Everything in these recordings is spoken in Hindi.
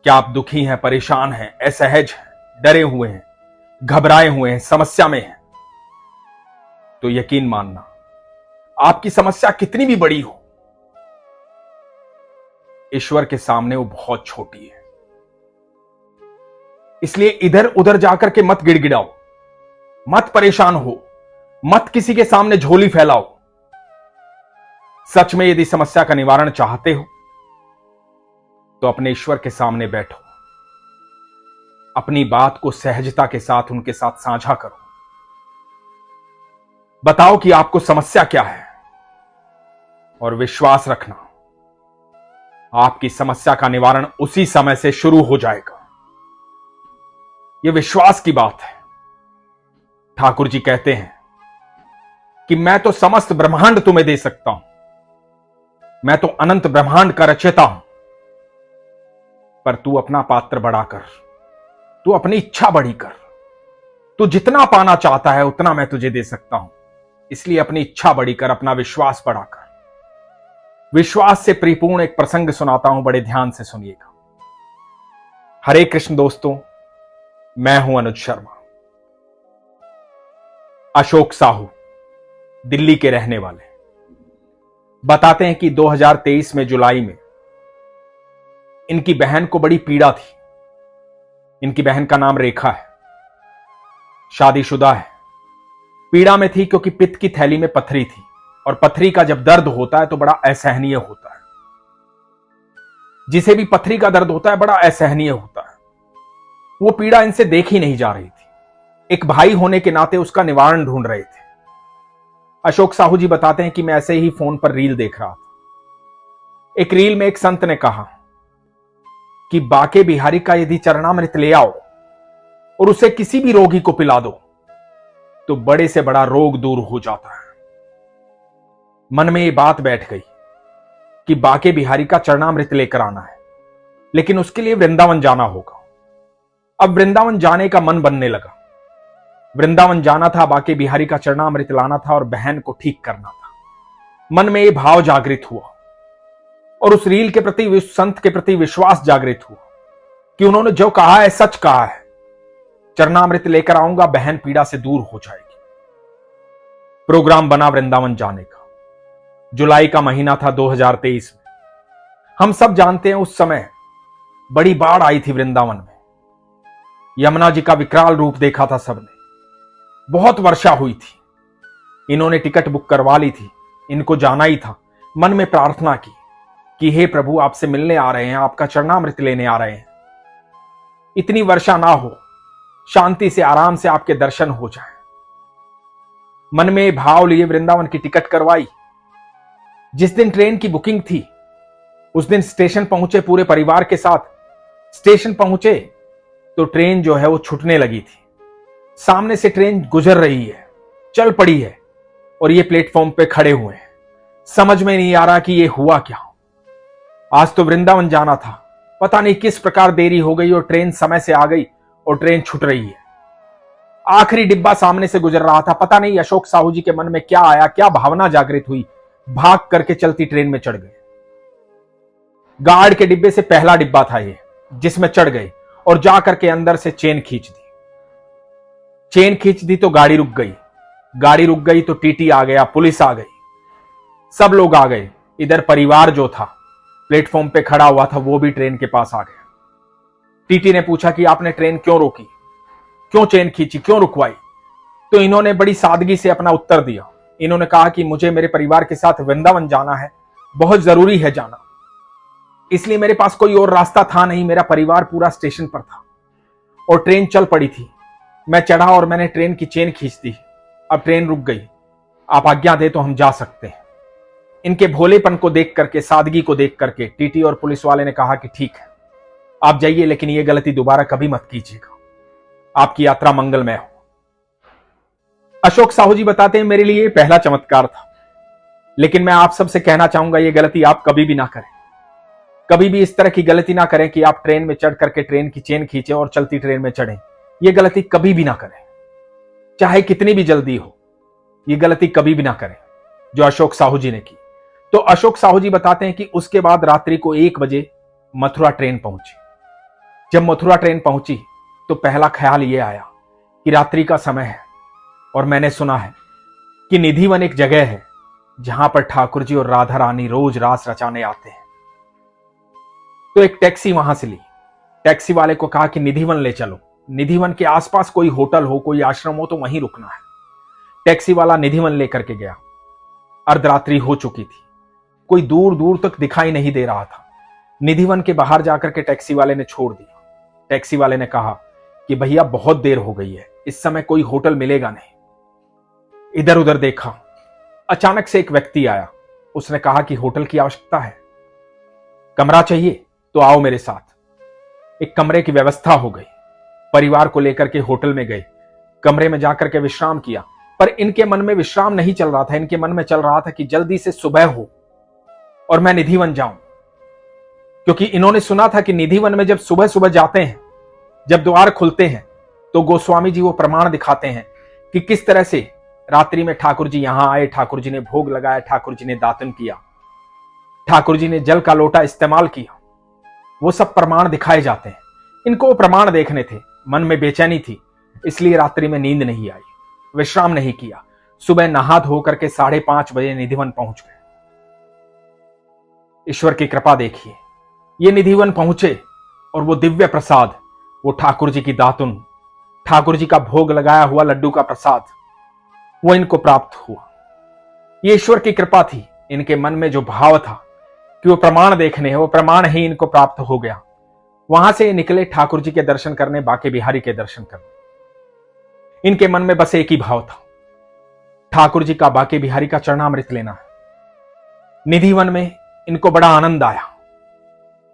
क्या आप दुखी हैं, परेशान हैं, असहज हैं, डरे हुए हैं, घबराए हुए हैं, समस्या में हैं? तो यकीन मानना, आपकी समस्या कितनी भी बड़ी हो, ईश्वर के सामने वो बहुत छोटी है। इसलिए इधर उधर जाकर के मत गिड़गिड़ाओ, मत परेशान हो, मत किसी के सामने झोली फैलाओ। सच में यदि समस्या का निवारण चाहते हो तो अपने ईश्वर के सामने बैठो, अपनी बात को सहजता के साथ उनके साथ साझा करो। बताओ कि आपको समस्या क्या है, और विश्वास रखना, आपकी समस्या का निवारण उसी समय से शुरू हो जाएगा। यह विश्वास की बात है। ठाकुर जी कहते हैं कि मैं तो समस्त ब्रह्मांड तुम्हें दे सकता हूं, मैं तो अनंत ब्रह्मांड का रचयिता हूं, पर तू अपना पात्र बड़ा कर, तू अपनी इच्छा बड़ी कर। तू जितना पाना चाहता है उतना मैं तुझे दे सकता हूं, इसलिए अपनी इच्छा बड़ी कर, अपना विश्वास बड़ा कर। विश्वास से परिपूर्ण एक प्रसंग सुनाता हूं, बड़े ध्यान से सुनिएगा। हरे कृष्ण दोस्तों, मैं हूं अनुज शर्मा। अशोक साहू दिल्ली के रहने वाले बताते हैं कि 2023 में जुलाई में इनकी बहन को बड़ी पीड़ा थी। इनकी बहन का नाम रेखा है, शादीशुदा है। पीड़ा में थी क्योंकि पित्त की थैली में पथरी थी, और पथरी का जब दर्द होता है तो बड़ा असहनीय होता है। जिसे भी पथरी का दर्द होता है बड़ा असहनीय होता है। वो पीड़ा इनसे देखी नहीं जा रही थी। एक भाई होने के नाते उसका निवारण ढूंढ रहे थे। अशोक साहू जी बताते हैं कि मैं ऐसे ही फोन पर रील देख रहा था। एक रील में एक संत ने कहा कि बाके बिहारी का यदि चरणामृत ले आओ और उसे किसी भी रोगी को पिला दो तो बड़े से बड़ा रोग दूर हो जाता है। मन में ये बात बैठ गई कि बाके बिहारी का चरणामृत लेकर आना है, लेकिन उसके लिए वृंदावन जाना होगा। अब वृंदावन जाने का मन बनने लगा। वृंदावन जाना था, बाके बिहारी का चरणामृत लाना था और बहन को ठीक करना था। मन में ये भाव जागृत हुआ और उस रील के प्रति, उस संत के प्रति विश्वास जागृत हुआ कि उन्होंने जो कहा है सच कहा है। चरणामृत लेकर आऊंगा, बहन पीड़ा से दूर हो जाएगी। प्रोग्राम बना वृंदावन जाने का। जुलाई का महीना था 2023 में। हम सब जानते हैं उस समय बड़ी बाढ़ आई थी वृंदावन में। यमुना जी का विकराल रूप देखा था सबने। बहुत वर्षा हुई थी। इन्होंने टिकट बुक करवा ली थी, इनको जाना ही था। मन में प्रार्थना की कि हे प्रभु, आपसे मिलने आ रहे हैं, आपका चरणामृत लेने आ रहे हैं। इतनी वर्षा ना हो, शांति से आराम से आपके दर्शन हो जाएं। मन में भाव लिए वृंदावन की टिकट करवाई। जिस दिन ट्रेन की बुकिंग थी उस दिन स्टेशन पहुंचे पूरे परिवार के साथ। स्टेशन पहुंचे तो ट्रेन जो है वो छूटने लगी थी। सामने से ट्रेन गुजर रही है, चल पड़ी है, और ये प्लेटफॉर्म पे खड़े हुए हैं। समझ में नहीं आ रहा कि ये हुआ क्या। आज तो वृंदावन जाना था, पता नहीं किस प्रकार देरी हो गई और ट्रेन समय से आ गई और ट्रेन छूट रही है। आखिरी डिब्बा सामने से गुजर रहा था। पता नहीं अशोक साहू जी के मन में क्या आया, क्या भावना जागृत हुई। भाग करके चलती ट्रेन में चढ़ गए। गार्ड के डिब्बे से पहला डिब्बा था ये, जिसमें चढ़ गए और जाकर के अंदर से चेन खींच दी। चेन खींच दी तो गाड़ी रुक गई। गाड़ी रुक गई तो टीटी आ गया, पुलिस आ गई, सब लोग आ गए। इधर परिवार जो था प्लेटफॉर्म पे खड़ा हुआ था वो भी ट्रेन के पास आ गया। टीटी ने पूछा कि आपने ट्रेन क्यों रोकी, क्यों चेन खींची, क्यों रुकवाई? तो इन्होंने बड़ी सादगी से अपना उत्तर दिया। इन्होंने कहा कि मुझे मेरे परिवार के साथ वृंदावन जाना है, बहुत जरूरी है जाना, इसलिए मेरे पास कोई और रास्ता था नहीं। मेरा परिवार पूरा स्टेशन पर था और ट्रेन चल पड़ी थी। मैं चढ़ा और मैंने ट्रेन की चेन खींच दी। अब ट्रेन रुक गई, आप आज्ञा दे तो हम जा सकते हैं। इनके भोलेपन को देख करके, सादगी को देख करके टीटी और पुलिस वाले ने कहा कि ठीक है, आप जाइए, लेकिन यह गलती दोबारा कभी मत कीजिएगा। आपकी यात्रा मंगलमय हो। अशोक साहू जी बताते हैं, मेरे लिए पहला चमत्कार था, लेकिन मैं आप सबसे कहना चाहूंगा यह गलती आप कभी भी ना करें। कभी भी इस तरह की गलती ना करें कि आप ट्रेन में चढ़ करके ट्रेन की चेन खींचें और चलती ट्रेन में चढ़ें। यह गलती कभी भी ना करें, चाहे कितनी भी जल्दी हो। यह गलती कभी भी ना करें जो अशोक साहू जी ने की। तो अशोक साहू जी बताते हैं कि उसके बाद रात्रि को 1 बजे मथुरा ट्रेन पहुंची। जब मथुरा ट्रेन पहुंची तो पहला ख्याल यह आया कि रात्रि का समय है और मैंने सुना है कि निधिवन एक जगह है जहां पर ठाकुर जी और राधा रानी रोज रास रचाने आते हैं। तो एक टैक्सी वहां से ली। टैक्सी वाले को कहा कि निधिवन ले चलो, निधिवन के आसपास कोई होटल हो, कोई आश्रम हो तो वहीं रुकना है। टैक्सी वाला निधिवन लेकर के गया। अर्धरात्रि हो चुकी थी, कोई दूर दूर तक दिखाई नहीं दे रहा था। निधिवन के बाहर जाकर के टैक्सी वाले ने छोड़ दिया। टैक्सी वाले ने कहा कि भैया बहुत देर हो गई है, इस समय कोई होटल मिलेगा नहीं। इधर उधर देखा, अचानक से एक व्यक्ति आया। उसने कहा कि होटल की आवश्यकता है, कमरा चाहिए तो आओ मेरे साथ। एक कमरे की व्यवस्था हो गई। परिवार को लेकर के होटल में गए, कमरे में जाकर के विश्राम किया। पर इनके मन में विश्राम नहीं चल रहा था, इनके मन में चल रहा था कि जल्दी से सुबह हो और मैं निधिवन जाऊं। क्योंकि इन्होंने सुना था कि निधिवन में जब सुबह सुबह जाते हैं, जब द्वार खुलते हैं तो गोस्वामी जी वो प्रमाण दिखाते हैं कि किस तरह से रात्रि में ठाकुर जी यहां आए, ठाकुर जी ने भोग लगाया, ठाकुर जी ने दातन किया, ठाकुर जी ने जल का लोटा इस्तेमाल किया। वो सब प्रमाण दिखाए जाते हैं। इनको वो प्रमाण देखने थे, मन में बेचैनी थी, इसलिए रात्रि में नींद नहीं आई, विश्राम नहीं किया। सुबह नहा धो करके 5:30 बजे निधिवन पहुंच गए। ईश्वर की कृपा देखिए, ये निधिवन पहुंचे और वो दिव्य प्रसाद, वो ठाकुर जी की दातुन, ठाकुर जी का भोग लगाया हुआ लड्डू का प्रसाद, वो इनको प्राप्त हुआ। ये ईश्वर की कृपा थी। इनके मन में जो भाव था कि वो प्रमाण देखने हैं, वो प्रमाण ही इनको प्राप्त हो गया। वहां से निकले ठाकुर जी के दर्शन करने, बाके बिहारी के दर्शन करने। इनके मन में बस एक ही भाव था, ठाकुर जी का, बाके बिहारी का चरणामृत लेना है। निधिवन में इनको बड़ा आनंद आया,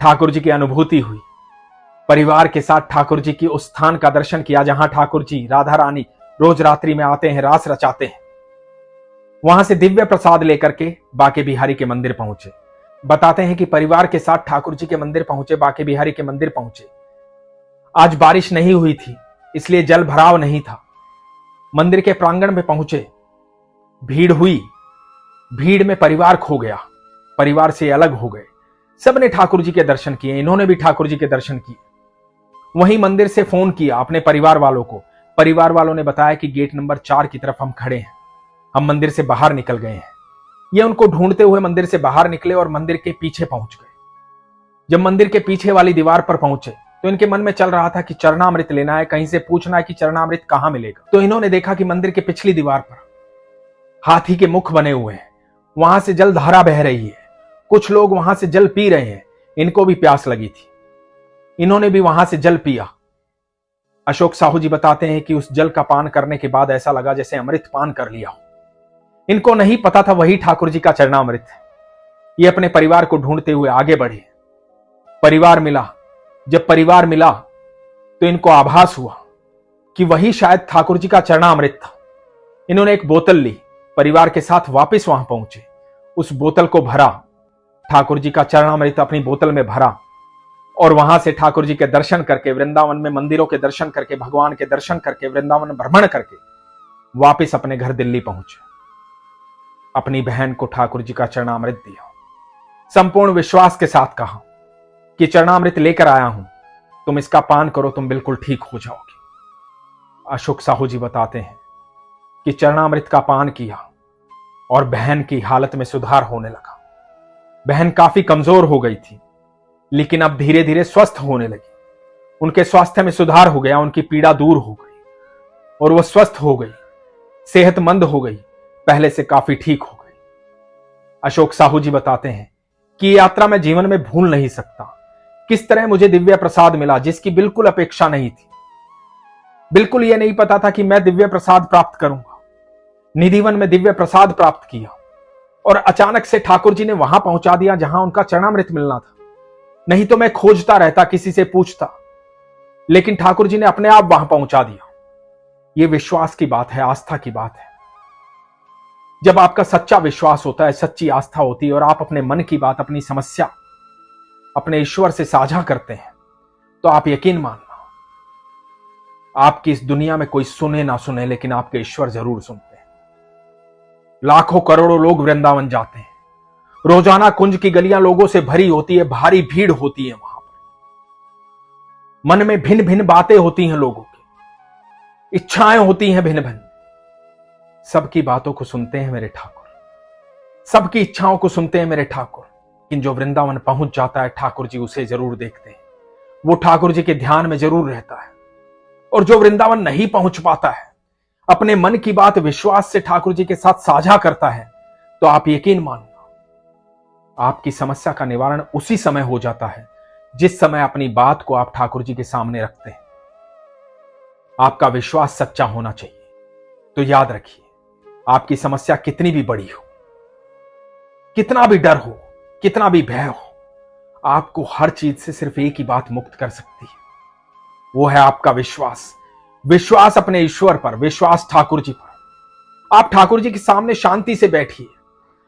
ठाकुर जी की अनुभूति हुई। परिवार के साथ ठाकुर जी की उस स्थान का दर्शन किया जहां ठाकुर जी, राधा रानी रोज रात्रि में आते हैं, रास रचाते हैं। वहां से दिव्य प्रसाद लेकर के बाके बिहारी के मंदिर पहुंचे। बताते हैं कि परिवार के साथ ठाकुर जी के मंदिर पहुंचे, बाके बिहारी के मंदिर पहुंचे। आज बारिश नहीं हुई थी, इसलिए जल भराव नहीं था। मंदिर के प्रांगण में पहुंचे, भीड़ हुई, भीड़ में परिवार खो गया, परिवार से अलग हो गए। सबने ठाकुर जी के दर्शन किए, इन्होंने भी ठाकुर जी के दर्शन किए। वहीं मंदिर से फोन किया अपने परिवार वालों को। परिवार वालों ने बताया कि गेट नंबर 4 की तरफ हम खड़े हैं, हम मंदिर से बाहर निकल गए हैं। ये उनको ढूंढते हुए मंदिर से बाहर निकले और मंदिर के पीछे पहुंच गए। जब मंदिर के पीछे वाली दीवार पर पहुंचे तो इनके मन में चल रहा था कि चरणामृत लेना है, कहीं से पूछना है कि चरणामृत कहां मिलेगा। तो इन्होंने देखा कि मंदिर के पिछली दीवार पर हाथी के मुख बने हुए हैं, वहां से जल धारा बह रही है। कुछ लोग वहां से जल पी रहे हैं, इनको भी प्यास लगी थी, इन्होंने भी वहां से जल पिया। अशोक साहू जी बताते हैं कि उस जल का पान करने के बाद ऐसा लगा जैसे अमृत पान कर लिया हो। इनको नहीं पता था वही ठाकुर जी का चरणामृत है। ये अपने परिवार को ढूंढते हुए आगे बढ़े। परिवार मिला। जब परिवार मिला तो इनको आभास हुआ कि वही शायद ठाकुर जी का चरणामृत था। इन्होंने एक बोतल ली, परिवार के साथ वापस वहां पहुंचे, उस बोतल को भरा, ठाकुर जी का चरणामृत अपनी बोतल में भरा और वहां से ठाकुर जी के दर्शन करके, वृंदावन में मंदिरों के दर्शन करके, भगवान के दर्शन करके, वृंदावन भ्रमण करके वापस अपने घर दिल्ली पहुंचे। अपनी बहन को ठाकुर जी का चरणामृत दिया, संपूर्ण विश्वास के साथ कहा कि चरणामृत लेकर आया हूं, तुम इसका पान करो, तुम बिल्कुल ठीक हो जाओगे। अशोक साहू जी बताते हैं कि चरणामृत का पान किया और बहन की हालत में सुधार होने लगा। बहन काफी कमजोर हो गई थी, लेकिन अब धीरे धीरे स्वस्थ होने लगी। उनके स्वास्थ्य में सुधार हो गया, उनकी पीड़ा दूर हो गई और वह स्वस्थ हो गई, सेहतमंद हो गई, पहले से काफी ठीक हो गई। अशोक साहू जी बताते हैं कि यात्रा मैं जीवन में भूल नहीं सकता। किस तरह मुझे दिव्य प्रसाद मिला जिसकी बिल्कुल अपेक्षा नहीं थी। बिल्कुल यह नहीं पता था कि मैं दिव्य प्रसाद प्राप्त करूंगा। निधिवन में दिव्य प्रसाद प्राप्त किया और अचानक से ठाकुर जी ने वहां पहुंचा दिया जहां उनका चरणामृत मिलना था। नहीं तो मैं खोजता रहता, किसी से पूछता, लेकिन ठाकुर जी ने अपने आप वहां पहुंचा दिया। यह विश्वास की बात है, आस्था की बात है। जब आपका सच्चा विश्वास होता है, सच्ची आस्था होती है और आप अपने मन की बात, अपनी समस्या अपने ईश्वर से साझा करते हैं, तो आप यकीन मानना, आपकी इस दुनिया में कोई सुने ना सुने, लेकिन आपके ईश्वर जरूर सुनते हैं। लाखों करोड़ों लोग वृंदावन जाते हैं, रोजाना कुंज की गलियां लोगों से भरी होती है, भारी भीड़ होती है वहां पर। मन में भिन्न भिन्न बातें होती हैं लोगों की, इच्छाएं होती हैं भिन्न भिन्न। सबकी बातों को सुनते हैं मेरे ठाकुर, सबकी इच्छाओं को सुनते हैं मेरे ठाकुर। लेकिन जो वृंदावन पहुंच जाता है ठाकुर जी उसे जरूर देखते हैं, वो ठाकुर जी के ध्यान में जरूर रहता है। और जो वृंदावन नहीं पहुंच पाता है, अपने मन की बात विश्वास से ठाकुर जी के साथ साझा करता है, तो आप यकीन मानना आपकी समस्या का निवारण उसी समय हो जाता है जिस समय अपनी बात को आप ठाकुर जी के सामने रखते हैं। आपका विश्वास सच्चा होना चाहिए। तो याद रखिए, आपकी समस्या कितनी भी बड़ी हो, कितना भी डर हो, कितना भी भय हो, आपको हर चीज से सिर्फ एक ही बात मुक्त कर सकती है, वो है आपका विश्वास। विश्वास अपने ईश्वर पर, विश्वास ठाकुर जी पर। आप ठाकुर जी के सामने शांति से बैठिए।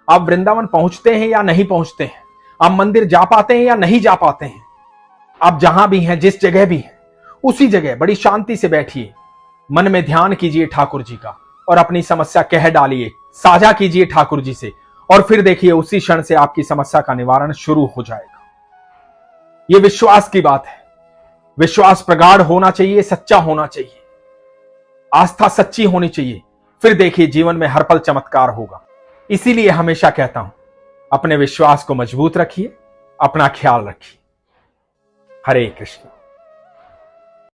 आप वृंदावन पहुंचते हैं या नहीं पहुंचते हैं, आप मंदिर जा पाते हैं या नहीं जा पाते हैं, आप जहां भी हैं, जिस जगह भी हैं, उसी जगह बड़ी शांति से बैठिए। मन में ध्यान कीजिए ठाकुर जी का और अपनी समस्या कह डालिए, साझा कीजिए ठाकुर जी से, और फिर देखिए उसी क्षण से आपकी समस्या का निवारण शुरू हो जाएगा। यह विश्वास की बात है। विश्वास प्रगाढ़ होना चाहिए, सच्चा होना चाहिए, आस्था सच्ची होनी चाहिए। फिर देखिए जीवन में हर पल चमत्कार होगा। इसीलिए हमेशा कहता हूं, अपने विश्वास को मजबूत रखिए, अपना ख्याल रखिए। हरे कृष्ण।